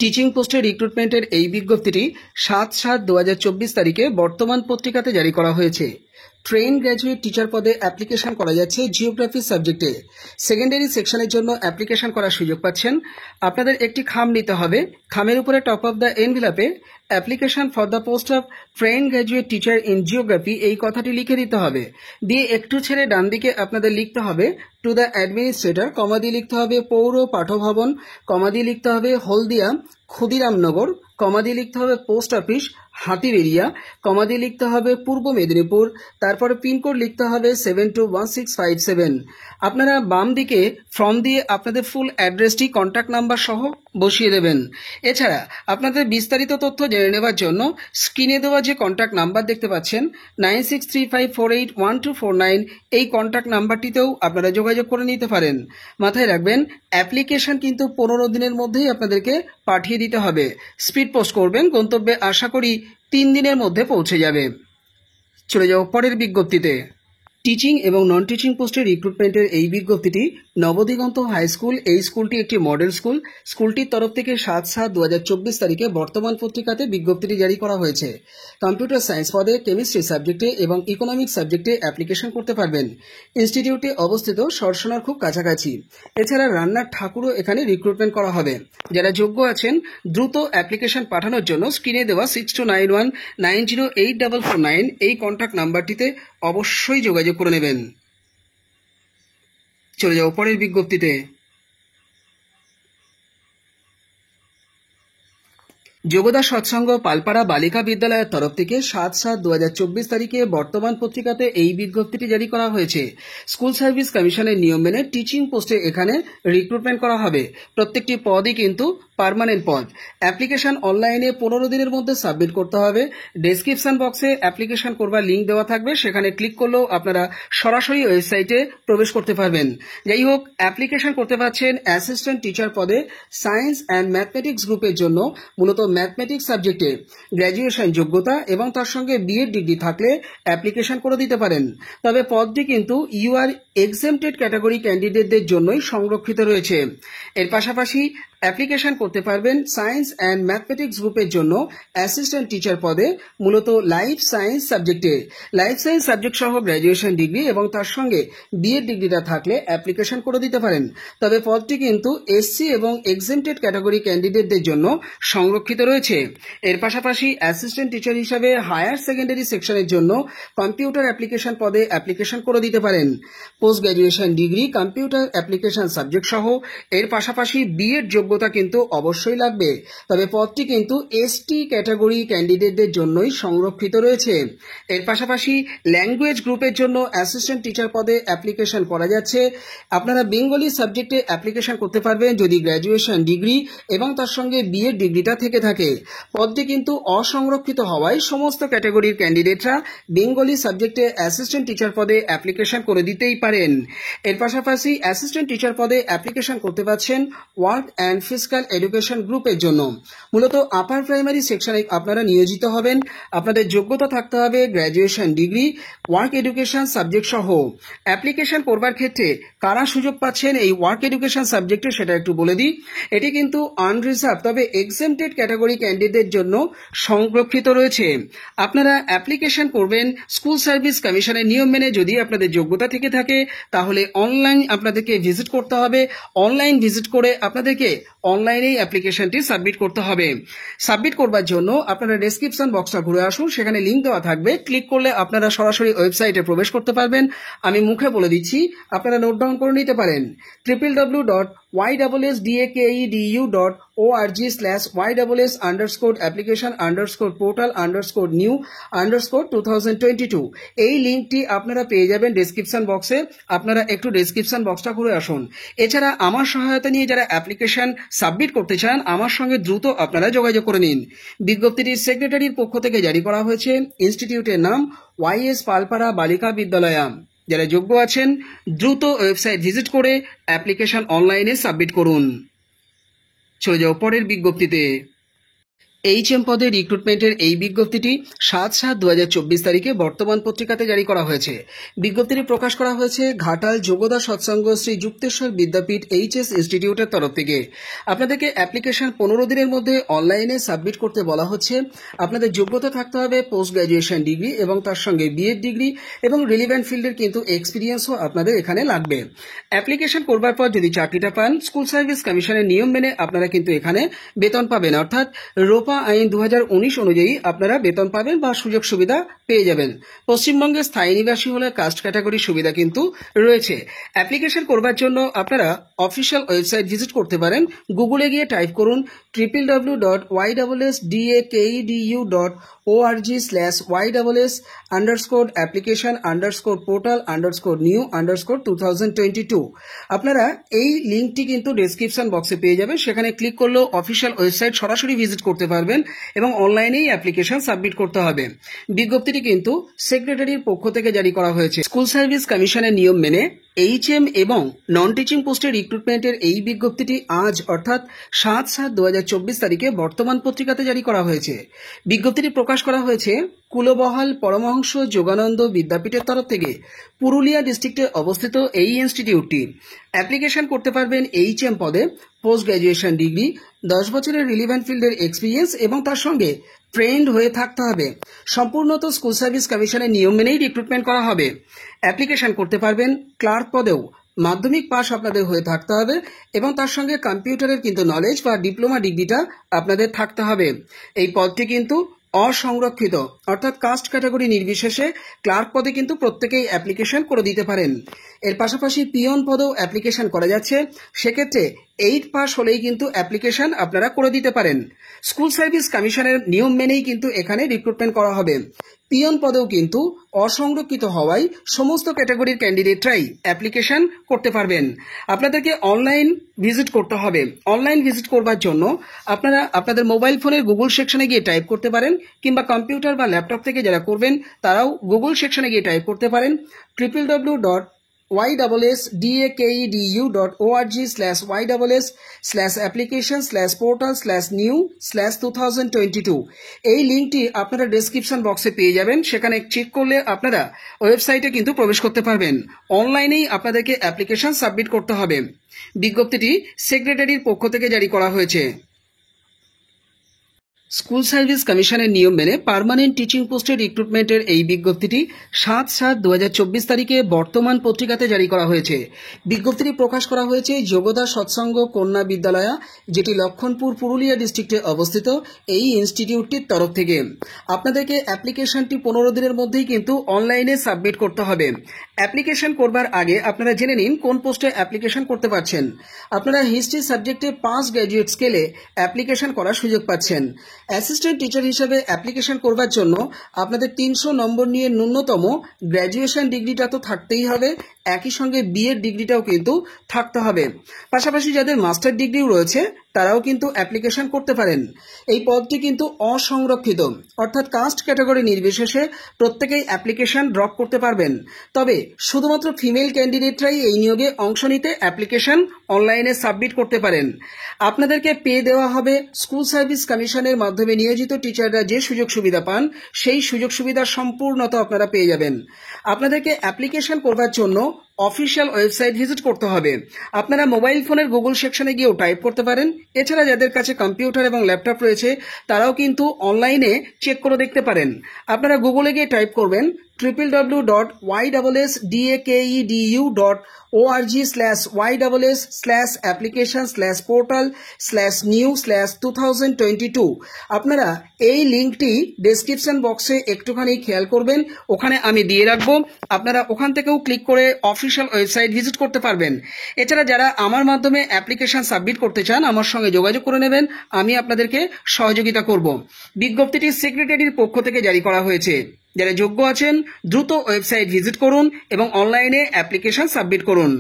Teaching পোস্টের রিক্রুটমেন্টের এই বিজ্ঞপ্তিটি ৭/৭/২০২৪ তারিখে বর্তমান পত্রিকাতে জারি করা হয়েছে। ট্রেন গ্র্যাজুয়েট টিচার পদে অ্যাপ্লিকেশন করা যাচ্ছে জিওগ্রাফি সাবজেক্টে। সেকেন্ডারি সেকশনের জন্য অ্যাপ্লিকেশন করার সুযোগ পাচ্ছেন। আপনাদের একটি খাম নিতে হবে। খামের উপরে টপ অফ দ্য এনভেলপে application for the post of trained graduate teacher in geography এই কথাটি লিখে দিতে হবে। দিয়ে একটু ছেড়ে ডান দিকে আপনাদের লিখতে হবে টু দ্য অ্যাডমিনিস্ট্রেটর, কমা দিয়ে লিখতে হবে পৌর পাঠভবন, কমা দিয়ে লিখতে হবে হলদিয়া ক্ষুদিরামনগর, কমা দিয়ে লিখতে হবে পোস্ট অফিস হাতিবেরিয়া, কমা দিয়ে লিখতে হবে পূর্ব মেদিনীপুর, তারপরে পিনকোড লিখতে হবে 721657। আপনারা বাম দিকে ফর্ম দিয়ে আপনাদের ফুল অ্যাড্রেসটি কন্ট্যাক্ট নাম্বার সহ বসিয়ে দেবেন। এছাড়া আপনাদের বিস্তারিত তথ্য জেনে নেওয়ার জন্য স্ক্রিনে দেওয়া যে কন্ট্যাক্ট নাম্বার দেখতে পাচ্ছেন 9635481249 এই কন্ট্যাক্ট নাম্বারটিতেও আপনারা যোগাযোগ করে নিতে পারেন। মাথায় রাখবেন, অ্যাপ্লিকেশন কিন্তু 15 দিনের মধ্যেই আপনাদেরকে পাঠিয়ে দিতে হবে। স্পিড পোস্ট করবেন, গন্তব্যে আশা করি 3 দিনের মধ্যে পৌঁছে যাবে। চলে যাও পরের বিজ্ঞপ্তিতে। টিচিং এবং নন টিচিং পোস্টের রিক্রুটমেন্টের এই বিজ্ঞপ্তিটি নবদিগন্ত হাই স্কুল, এই স্কুলটি একটি মডেল স্কুল। স্কুলটির তরফ থেকে ৭/৭/২০২৪ তারিখে বর্তমান পত্রিকাতে বিজ্ঞপ্তিটি জারি করা হয়েছে। কম্পিউটার সায়েন্স পদে কেমিস্ট্রি সাবজেক্টে এবং ইকোনমিক্স সাবজেক্টে অ্যাপ্লিকেশন করতে পারবেন। ইনস্টিটিউটে অবস্থিত সরসনার খুব কাছাকাছি। এছাড়া রান্নার ঠাকুরও এখানে রিক্রুটমেন্ট করা হবে। যারা যোগ্য আছেন দ্রুত অ্যাপ্লিকেশন পাঠানোর জন্য স্ক্রিনে দেওয়া 6291908449 এই কন্ট্যাক্ট নাম্বারটিতে অবশ্যই যোগাযোগ করে নেবেন। চলে যাও পরের বিজ্ঞপ্তিতে। যোগদা সৎসঙ্গ পালপাড়া বালিকা বিদ্যালয়ের তরফ থেকে ৭/৭/২০২৪ তারিখে বর্তমান পত্রিকাতে এই বিজ্ঞপ্তিটি জারি করা হয়েছে। স্কুল সার্ভিস কমিশনের নিয়ম মেনে টিচিং পোস্টে এখানে রিক্রুটমেন্ট করা হবে। প্রত্যেকটি পদই কিন্তু পার্মানেন্ট পদ। অ্যাপ্লিকেশন অনলাইনে 15 দিনের মধ্যে সাবমিট করতে হবে। ডেসক্রিপশন বক্সে অ্যাপ্লিকেশন করবার লিঙ্ক দেওয়া থাকবে, সেখানে ক্লিক করলেও আপনারা সরাসরি ওয়েবসাইটে প্রবেশ করতে পারবেন। যাই হোক, অ্যাপ্লিকেশন করতে পারছেন অ্যাসিস্ট্যান্ট টিচার পদে সায়েন্স অ্যান্ড ম্যাথমেটিক্স গ্রুপের জন্য। মূলত ম্যাথমেটিক্স সাবজেক্টে গ্র্যাজুয়েশন যোগ্যতা এবং তার সঙ্গে বিএড ডিগ্রি থাকলে অ্যাপ্লিকেশন করে দিতে পারেন। তবে পদটি কিন্তু ইউআর এক্সেমটেড ক্যাটাগরি ক্যান্ডিডেটদের জন্যই সংরক্ষিত রয়েছে। এর পাশাপাশি অ্যাপ্লিকেশন করতে পারবেন সায়েন্স অ্যান্ড ম্যাথমেটিক্স গ্রুপের জন্য অ্যাসিস্ট্যান্ট টিচার পদে, মূলত লাইফ সায়েন্স সাবজেক্টে। লাইফ সায়েন্স সাবজেক্ট সহ গ্র্যাজুয়েশন ডিগ্রি এবং তার সঙ্গে বিএড ডিগ্রিটা থাকলে অ্যাপ্লিকেশন করে দিতে পারেন। তবে পদটি কিন্তু এসসি এবং এক্সেমটেড ক্যাটাগরি ক্যান্ডিডেটদের জন্য সংরক্ষিত রয়েছে। এর পাশাপাশি অ্যাসিস্ট্যান্ট টিচার হিসাবে হায়ার সেকেন্ডারি সেকশনের জন্য কম্পিউটার অ্যাপ্লিকেশন পদে অ্যাপ্লিকেশন করে দিতে পারেন। Post graduation degree computer application subject সহ এর পাশাপাশি বিএড যোগ্যতা কিন্তু অবশ্যই লাগবে। তবে পদটি কিন্তু এসটি ক্যাটাগরি ক্যান্ডিডেটদের জন্যই সংরক্ষিত রয়েছে। এর পাশাপাশি ল্যাঙ্গুয়েজ গ্রুপের জন্য অ্যাসিস্ট্যান্ট টিচার পদে অ্যাপ্লিকেশন করা যাচ্ছে। আপনারা বেঙ্গলি সাবজেক্টে অ্যাপ্লিকেশন করতে পারবেন যদি গ্র্যাজুয়েশন ডিগ্রি এবং তার সঙ্গে বিএড ডিগ্রিটা থেকে থাকে। পদটি কিন্তু অসংরক্ষিত হওয়ায় সমস্ত ক্যাটাগরির ক্যান্ডিডেটরা বেঙ্গলি সাবজেক্টে অ্যাসিস্ট্যান্ট টিচার পদে অ্যাপ্লিকেশন করে দিতেই পারেন। এর পাশাপাশি অ্যাসিস্ট্যান্ট টিচার পদে অ্যাপ্লিকেশন করতে পারছেন ওয়ার্ক অ্যান্ড ফিজিক্যাল এডুকেশন গ্রুপের জন্য। মূলত আপার প্রাইমারি সেকশনে আপনারা নিয়োজিত হবেন। আপনাদের যোগ্যতা থাকতে হবে graduation degree, work education subject সহ। অ্যাপ্লিকেশন করবার ক্ষেত্রে কারা সুযোগ পাচ্ছেন এই ওয়ার্ক এডুকেশন সাবজেক্টে সেটা একটু বলে দিই। এটি কিন্তু আনরিজার্ভ তবে এক্সেমটেড ক্যাটাগরি ক্যান্ডিডেটদের জন্য সংরক্ষিত রয়েছে। আপনারা অ্যাপ্লিকেশন করবেন স্কুল সার্ভিস কমিশনের নিয়ম মেনে। যদি আপনাদের যোগ্যতা থেকে থাকে তাহলে অনলাইন আপনাদেরকে ভিজিট করতে হবে। অনলাইন ভিজিট করে আপনাদেরকে অনলাইনেই অ্যাপ্লিকেশনটি সাবমিট করতে হবে। সাবমিট করবার জন্য আপনারা ডেসক্রিপশন বক্সটা ঘুরে আসুন, সেখানে লিঙ্ক দেওয়া থাকবে। ক্লিক করলে আপনারা সরাসরি ওয়েবসাইটে প্রবেশ করতে পারবেন। আমি মুখে বলে দিচ্ছি, আপনারা নোট ডাউন করে নিতে পারেন। www.ysdakedeu.org/application_portal_new_2022 এই লিঙ্কটি আপনারা পেয়ে যাবেন ডেসক্রিপশন বক্সে। আপনারা একটু ডেসক্রিপশন বক্সটা ঘুরে আসুন। এছাড়া আমার সহায়তা নিয়ে যারা অ্যাপ্লিকেশন সাবমিট করতে চান আমার সঙ্গে দ্রুত আপনারা যোগাযোগ করে নিন। বিজ্ঞপ্তিটির সেক্রেটারির পক্ষ থেকে জারি করা হয়েছে। ইনস্টিটিউটের নাম ওয়াইএস পালপাড়া বালিকা বিদ্যালয়া। যারা যোগ্য আছেন দ্রুত ওয়েবসাইট ভিজিট করে অ্যাপ্লিকেশন অনলাইনে সাবমিট করুন। চলে যাও পরের বিজ্ঞপ্তিতে। HM পদে রিক্রুটমেন্টের এই বিজ্ঞপ্তিটি 7/7/2024 তারিখে বর্তমান পত্রিকাতে জারি করা হয়েছে। বিজ্ঞপ্তিটি প্রকাশ করা হয়েছে ঘাটাল যোগদা সৎসঙ্গ শ্রী যুক্তেশ্বর বিদ্যাপীঠ HS ইনস্টিটিউটের তরফ থেকে। আপনাদেরকে অ্যাপ্লিকেশন 15 দিনের মধ্যে অনলাইনে সাবমিট করতে বলা হচ্ছে। আপনাদের যোগ্যতা থাকতে হবে পোস্ট গ্র্যাজুয়েশন ডিগ্রি এবং তার সঙ্গে বিএড ডিগ্রি এবং রিলিভেন্ট ফিল্ডের কিন্তু এক্সপিরিয়েন্সও আপনাদের এখানে লাগবে। অ্যাপ্লিকেশন করবার পর যদি চাকরিটা পান, স্কুল সার্ভিস কমিশনের নিয়ম মেনে আপনারা কিন্তু এখানে বেতন পাবেন, অর্থাৎ রোপা আইন 2019 অনুযায়ী আপনারা বেতন পাবেন বা সুযোগ সুবিধা পেয়ে যাবেন। পশ্চিমবঙ্গের স্থায়ী নিবাসী হলে কাস্ট ক্যাটাগরির সুবিধা কিন্তু রয়েছে। অ্যাপ্লিকেশন করবার জন্য আপনারা অফিসিয়াল ওয়েবসাইট ভিজিট করতে পারেন। গুগলে গিয়ে টাইপ করুন www.yss.application_portal_new_2022। আপনারা এই লিঙ্কটি কিন্তু ডেসক্রিপশন বক্সে পেয়ে যাবেন। সেখানে ক্লিক করলেও অফিসিয়াল ওয়েবসাইট সরাসরি ভিজিট করতে পারবেন এবং অনলাইনেই অ্যাপ্লিকেশন সাবমিট করতে হবে। বিজ্ঞপ্তিটি কিন্তু সেক্রেটারির পক্ষ থেকে জারি করা হয়েছে। স্কুল সার্ভিস কমিশনের নিয়ম মেনে HM এবং নন টিচিং পোস্টে রিক্রুটমেন্টের এই বিজ্ঞপ্তিটি আজ অর্থাৎ 7/7/2024 তারিখে বর্তমান পত্রিকাতে জারি করা হয়েছে। বিজ্ঞপ্তিটি প্রকাশ করা হয়েছে কুলবহাল পরমহংস যোগানন্দ বিদ্যাপীঠের তরফ থেকে। পুরুলিয়া ডিস্ট্রিক্টে অবস্থিত এই ইনস্টিটিউটটি। অ্যাপ্লিকেশন করতে পারবেন HM পদে পোস্ট গ্র্যাজুয়েশন ডিগ্রি, 10 বছরের রিলিভেন্ট ফিল্ডের এক্সপিরিয়েন্স এবং তার সঙ্গে ট্রেন্ড হয়ে থাকতে হবে। সম্পূর্ণত স্কুল সার্ভিস কমিশনের নিয়ম মেনেই রিক্রুটমেন্ট করা হবে। অ্যাপ্লিকেশন করতে পারবেন ক্লার্ক পদেও। মাধ্যমিক পাস আপনাদের হয়ে থাকতে হবে এবং তার সঙ্গে কম্পিউটারের কিন্তু নলেজ বা ডিপ্লোমা ডিগ্রিটা আপনাদের থাকতে হবে। এই পদটি কিন্তু অসংরক্ষিত, অর্থাৎ কাস্ট ক্যাটাগরি নির্বিশেষে ক্লার্ক পদে কিন্তু প্রত্যেকেই অ্যাপ্লিকেশন করে দিতে পারেন। এর পাশাপাশি পিয়ন পদেও অ্যাপ্লিকেশন করা যাচ্ছে। সেক্ষেত্রে 8 পাস হলেই কিন্তু অ্যাপ্লিকেশন আপনারা করে দিতে পারেন। স্কুল সার্ভিস কমিশনের নিয়ম মেনেই কিন্তু এখানে রিক্রুটমেন্ট করা হবে। পিয়ন পদেও কিন্তু অসংরক্ষিত হওয়ায় সমস্ত ক্যাটাগরির ক্যান্ডিডেটরাই অ্যাপ্লিকেশন করতে পারবেন। আপনাদেরকে অনলাইন ভিজিট করতে হবে। অনলাইন ভিজিট করবার জন্য আপনারা আপনাদের মোবাইল ফোনের গুগল সেকশনে গিয়ে টাইপ করতে পারেন, কিংবা কম্পিউটার বা ল্যাপটপ থেকে যারা করবেন তারাও গুগল সেকশনে গিয়ে টাইপ করতে পারেন www.ydabbles.org/application/portal/new/2022। এই লিঙ্কটি আপনারা ডেসক্রিপশন বক্সে পেয়ে যাবেন। সেখানে চেক করলে আপনারা ওয়েবসাইটে কিন্তু প্রবেশ করতে পারবেন। অনলাইনেই আপনাদেরকে অ্যাপ্লিকেশন সাবমিট করতে হবে। বিজ্ঞপ্তিটি সেক্রেটারির পক্ষ থেকে জারি করা হয়েছে। স্কুল সার্ভিস কমিশনের নিয়ম মেনে পার্মানেন্ট টিচিং পোস্টে রিক্রুটমেন্টের এই বিজ্ঞপ্তিটি 7/7/2024 তারিখে বর্তমান পত্রিকাতে জারি করা হয়েছে। বিজ্ঞপ্তিটি প্রকাশ করা হয়েছে যোগদা সৎসঙ্গ কন্যা বিদ্যালয়া, যেটি লক্ষণপুর পুরুলিয়া ডিস্ট্রিক্টে অবস্থিত এই ইনস্টিটিউটটির তরফ থেকে। আপনাদেরকে অ্যাপ্লিকেশনটি 15 দিনের মধ্যেই কিন্তু অনলাইনে সাবমিট করতে হবে। অ্যাপ্লিকেশন করবার আগে আপনারা জেনে নিন কোন পোস্টে অ্যাপ্লিকেশন করতে পারছেন। আপনারা হিস্ট্রি সাবজেক্টে পাস গ্র্যাজুয়েট স্কেলে অ্যাপ্লিকেশন করার সুযোগ পাচ্ছেন। অ্যাসিস্ট্যান্ট টিচার হিসেবে অ্যাপ্লিকেশন করবার জন্য আপনাদের 300 নম্বর নিয়ে ন্যূনতম গ্র্যাজুয়েশন ডিগ্রিটা তো থাকতেই হবে, একই সঙ্গে বিএড ডিগ্রিটাও কিন্তু থাকতে হবে। পাশাপাশি যাদের মাস্টার ডিগ্রিও রয়েছে তারাও কিন্তু অ্যাপ্লিকেশন করতে পারেন। এই পদটি কিন্তু অসংরক্ষিত, অর্থাৎ কাস্ট ক্যাটাগরি নির্বিশেষে প্রত্যেকেই অ্যাপ্লিকেশন ড্রপ করতে পারবেন। তবে শুধুমাত্র ফিমেল ক্যান্ডিডেটরাই এই নিয়োগে অংশ নিতে অ্যাপ্লিকেশন অনলাইনে সাবমিট করতে পারেন। আপনাদেরকে পে দেওয়া হবে স্কুল সার্ভিস কমিশনের মাধ্যমে নিয়োজিত টিচাররা যে সুযোগ সুবিধা পান সেই সুযোগ সুবিধা সম্পূর্ণত আপনারা পেয়ে যাবেন। আপনাদেরকে অ্যাপ্লিকেশন করবার জন্য অফিসিয়াল ওয়েবসাইট ভিজিট করতে হবে। আপনারা মোবাইল ফোনের গুগল সেকশনে গিয়েও টাইপ করতে পারেন। এছাড়া যাদের কাছে কম্পিউটার এবং ল্যাপটপ রয়েছে তারাও কিন্তু অনলাইনে চেক করে দেখতে পারেন। আপনারা গুগলে গিয়ে টাইপ করবেন www.ydabbles.org/application/portal/new/2022। আপনারা এই লিঙ্কটি ডেসক্রিপশন বক্সে একটুখানি খেয়াল করবেন, ওখানে আমি দিয়ে রাখবো। আপনারা ওখান থেকেও ক্লিক করে অফিসিয়াল ওয়েবসাইট ভিজিট করতে পারবেন। এছাড়া যারা আমার মাধ্যমে অ্যাপ্লিকেশন সাবমিট করতে চান আমার সঙ্গে যোগাযোগ করে নেবেন, আমি আপনাদেরকে সহযোগিতা করব। বিজ্ঞপ্তিটি সেক্রেটারির পক্ষ থেকে জারি করা হয়েছে। যারা যোগ্য আছেন দ্রুত ওয়েবসাইট ভিজিট করুন এবং অনলাইনে অ্যাপ্লিকেশন সাবমিট করুন।